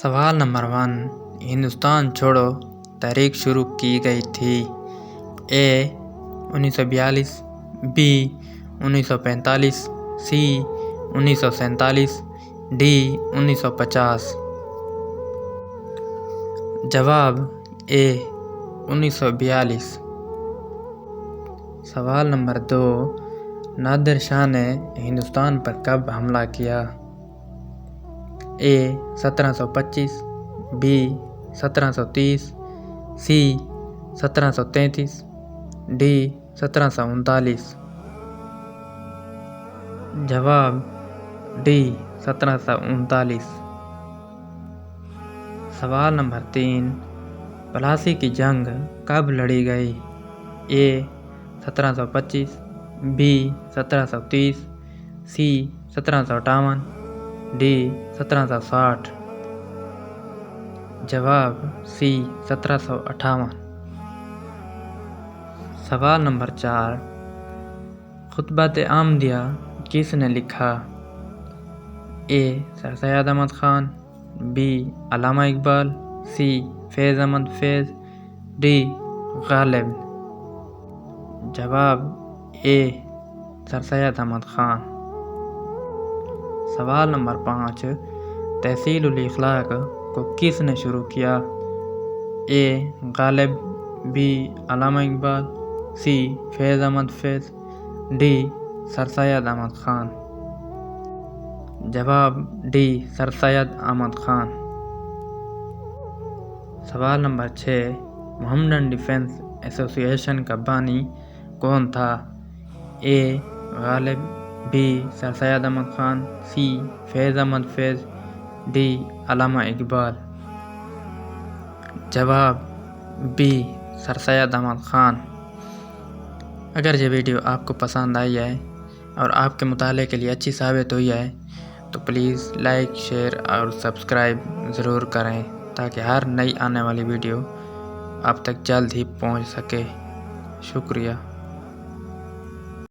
सवाल नंबर 1, हिंदुस्तान छोड़ो तहरीक शुरू की गई थी। ए 1942, बी 1945, सी 1947, डी 1950। जवाब ए 1942। सवाल नंबर 2, नादिर शाह ने हिंदुस्तान पर कब हमला किया। ए 1725, बी 1730, सी 1733, डी 1739। जवाब डी 1739। सवाल नंबर 3, प्लासी की जंग कब लड़ी गई। ए 1725, बी 1730, सी 1758, डी 1760। जवाब सी 1758। सवाल नंबर 4, खुतबत आमदिया किसने लिखा। ए सर सैयद अहमद खान, बी अल्लामा इकबाल, सी फैज़ अहमद फैज़, डी गालिब। जवाब ए सर सैयद अहमद खान। सवाल नंबर 5, तहसील उल इखलाक को किसने शुरू किया। ए गालिब, बी अल्लामा इकबाल, सी फैज़ अहमद फैज़, डी सर सैयद अहमद खान। जवाब डी सर सैयद अहमद खान। सवाल नंबर 6, मोहम्मदन डिफेंस एसोसिएशन का बानी कौन था। ए गालिब, बी सर सैयद अहमद खान, सी फैज़ अहमद फैज़, डी अल्लामा इकबाल। जवाब बी सर सैयद अहमद खान। अगर ये वीडियो आपको पसंद आई है और आपके मुताले के लिए अच्छी साबित हुई है तो प्लीज़ लाइक, शेयर और सब्सक्राइब ज़रूर करें ताकि हर नई आने वाली वीडियो आप तक जल्द ही पहुंच सके। शुक्रिया।